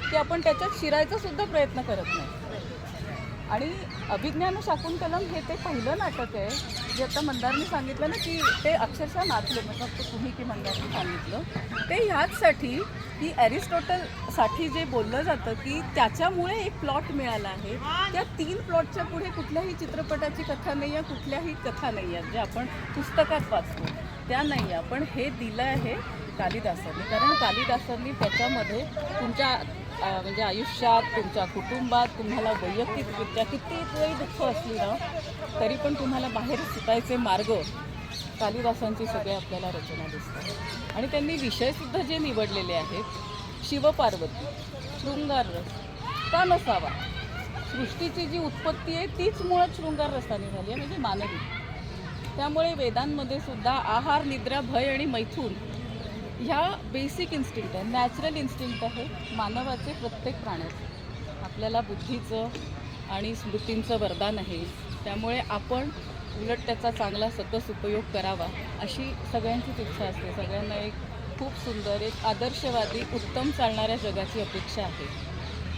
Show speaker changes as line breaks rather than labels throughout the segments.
की आपण त्याच्यात शिरायचा सुद्धा प्रयत्न करत नाही. आणि अभिज्ञान शाकुंतलम हे ते पहिलं नाटक आहे जे आता मंदारनी सांगितलं ना की ते अक्षरशः नाचले, मतलब तुम्ही की मंदारनी सांगितलं ते ह्याचसाठी की ॲरिस्टॉटलसाठी जे बोललं जातं की त्याच्यामुळे एक प्लॉट मिळाला आहे. त्या 3 प्लॉटच्या पुढे कुठल्याही चित्रपटाची कथा नाही आहे, कुठल्याही कथा नाही आहेत जे आपण पुस्तकात वाचतो त्या नाही आहे. पण हे दिलं आहे कालिदासांनी, कारण कालिदासांनी त्याच्यामध्ये तुमच्या म्हणजे आयुष्यात, तुमच्या कुटुंबात, तुम्हाला वैयक्तिकरित्या कितीही दुःख असली ना तरी पण तुम्हाला बाहेर सुटायचे मार्ग कालिदासांची सगळे आपल्याला रचना दिसतात. आणि त्यांनी विषयसुद्धा जे निवडलेले आहेत, शिवपार्वती, शृंगार रस का नसावा, सृष्टीची जी उत्पत्ती आहे तीच मुळात शृंगार रसाने झाली आहे, म्हणजे मानवी. त्यामुळे वेदांमध्ये सुद्धा आहार, निद्रा, भय आणि मैथून ह्या बेसिक इन्स्टिंक्ट आहे, नॅचरल इन्स्टिंक्ट आहे मानवाचे, प्रत्येक प्राण्याचे. आपल्याला बुद्धीचं आणि स्मृतींचं वरदान आहे, त्यामुळे आपण उलट त्याचा चांगला सकस उपयोग करावा अशी सगळ्यांचीच इच्छा असते. सगळ्यांना एक खूप सुंदर, एक आदर्शवादी, उत्तम चालणाऱ्या जगाची अपेक्षा आहे.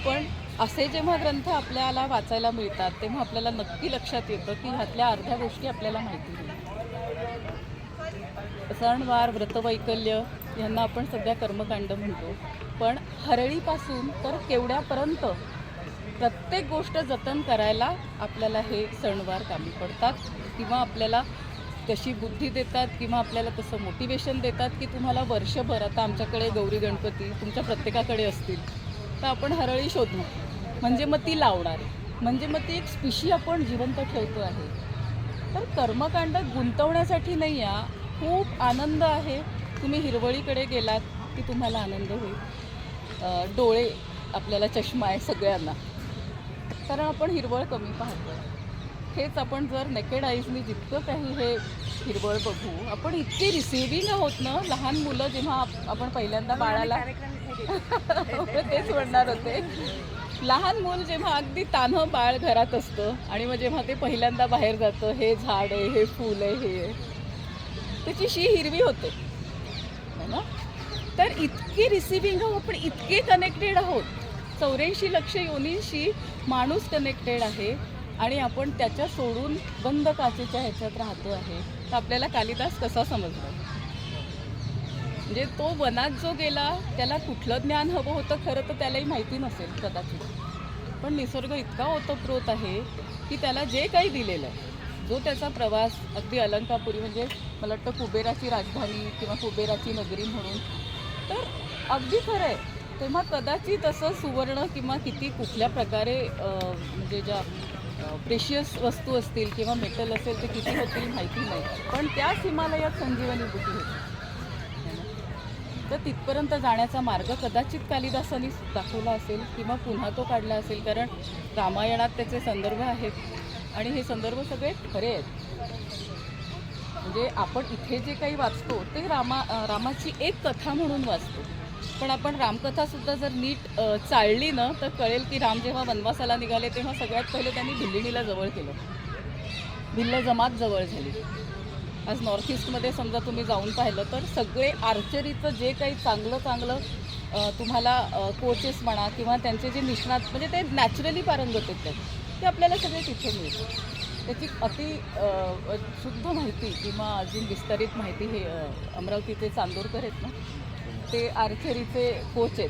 पण असे जेव्हा ग्रंथ आपल्याला वाचायला मिळतात तेव्हा आपल्याला नक्की लक्षात येतं की ह्यातल्या अर्ध्या गोष्टी आपल्याला माहिती नाही. सणवार, व्रतवैकल्य यांना आपण सध्या कर्मकांड म्हणतो, पण हरळीपासून तर केवढ्यापर्यंत प्रत्येक गोष्ट जतन करायला आपल्याला हे सणवार कामी पडतात, किंवा आपल्याला तशी बुद्धी देतात, किंवा आपल्याला तसं मोटिवेशन देतात की तुम्हाला वर्षभर, आता आमच्याकडे गौरी गणपती तुमच्या प्रत्येकाकडे असतील तर आपण हरळी शोधणार, म्हणजे मग ती लावणार, म्हणजे मग ती एक स्पिशी आपण जिवंत ठेवतो आहे. तर कर्मकांड गुंतवण्यासाठी नाही आहे, खूप आनंद आहे. तुम्ही हिरवळीकडे गेलात की तुम्हाला आनंद होईल. डोळे, आपल्याला चष्मा आहे सगळ्यांना, कारण आपण हिरवळ कमी पाहतो. हेच आपण जर नेकेड आईजनी जितकं काही हे हिरवळ बघू, आपण इतके रिसिव्हिंग आहोत ना. लहान मुलं जेव्हा आपण पहिल्यांदा बाळाला तेच म्हणणार होते, लहान मूल जेव्हा अगदी तान्हं बाळ घरात असतं आणि मग जेव्हा ते पहिल्यांदा बाहेर जातं, हे झाड आहे, हे फूल आहे, हे आहे, त्याची शी हिरवी होते ना. तर इतके रिसिव्हिंग आहोत, आपण इतके कनेक्टेड आहोत. 84 लक्ष योनींशी माणूस कनेक्टेड आहे आणि आपण त्याच्या सोडून बंद काचेच्या ह्याच्यात राहतो आहे. तर आपल्याला कालिदास कसा समजला, म्हणजे तो वनात जो गेला त्याला कुठलं ज्ञान हवं होतं खरं तर त्यालाही माहिती नसेल कदाचित, पण निसर्ग इतका ओतप्रोत आहे की त्याला जे काही दिलेलं आहे, जो त्याचा प्रवास अगदी अलंकापुरी, म्हणजे मला वाटतं कुबेराची राजधानी किंवा कुबेराची नगरी म्हणून, तर अगदी खरं आहे. तेव्हा कदाचित असं सुवर्ण किंवा किती कुठल्या प्रकारे म्हणजे ज्या प्रेशियस वस्तू असतील किंवा मेटल असेल ते किती होतील माहिती नाही, पण त्याच हिमालयात संजीवनी बुटी होती. तर तिथपर्यंत जाण्याचा मार्ग कदाचित कालिदासांनी दाखवला असेल किंवा पुन्हा तो काढला असेल, कारण रामायणात त्याचे संदर्भ आहेत आणि हे संदर्भ सगळे खरे आहेत. म्हणजे आपण इथे जे काही वाचतो ते रामाची एक कथा म्हणून वाचतो, पण आपण रामकथासुद्धा जर नीट चाळली ना तर कळेल की राम जेव्हा वनवासाला निघाले तेव्हा सगळ्यात पहिले त्यांनी भिल्लिणीला जवळ केलं, भिल्ल जमात जवळ झाली. आज नॉर्थ ईस्टमध्ये समजा तुम्ही जाऊन पाहिलं तर सगळे आर्चरीचं जे काही चांगलं तुम्हाला कोचेस म्हणा किंवा त्यांचे जे निष्णात, म्हणजे ते नॅचरली पारंगत आहेत ते आपल्याला सगळे तिथे मिळतं. त्याची शुद्ध माहिती किंवा अजून विस्तारित माहिती हे अमरावतीचे चांदोरकर आहेत ना, ते आर्चरीचे कोच आहेत,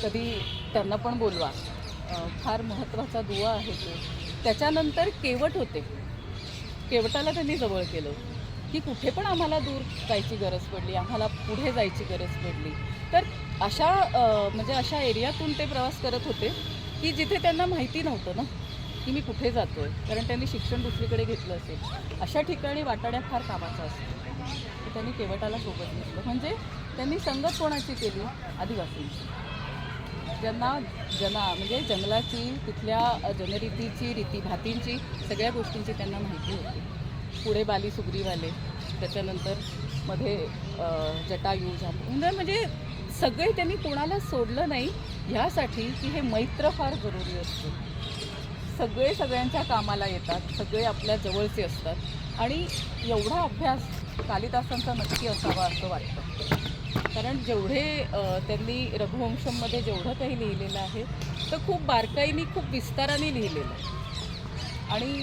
कधी त्यांना पण बोलवा. फार महत्त्वाचा दुवा आहे तो. त्याच्यानंतर केवट होते, केवटाला त्यांनी जवळ केलं की कुठे पण आम्हाला दूर जायची गरज पडली, आम्हाला पुढे जायची गरज पडली तर अशा म्हणजे अशा एरियातून ते प्रवास करत होते की जिथे त्यांना माहिती नव्हतं ना की मी कुठे जातो आहे, कारण त्यांनी शिक्षण दुसरीकडे घेतलं असेल. अशा ठिकाणी वाटाड्या फार कामाचा असतो. त्यांनी केवटाला सोबत घेतलं, म्हणजे त्यांनी संगत कोणाची केली, आदिवासींची, ज्यांना म्हणजे जंगलाची, तिथल्या जनरीतीची, रीतीभातींची, सगळ्या गोष्टींची त्यांना माहिती होती. पुढे बाली सुग्रीवाले, त्याच्यानंतर मध्ये जटायू झाले, म्हणजे सगळे त्यांनी कोणाला सोडलं नाही ह्यासाठी की हे मैत्र फार जरुरी असते. सगळे सगळ्यांच्या कामाला येतात, सगळे आपल्या जवळचे असतात आणि एवढा अभ्यास कालिदासांचा नक्की असावा असं वाटतं. कारण जेवढे त्यांनी रघुवंशममध्ये जेवढं काही लिहिलेलं आहे तर खूप बारकाईने खूप विस्ताराने लिहिलेलं आहे आणि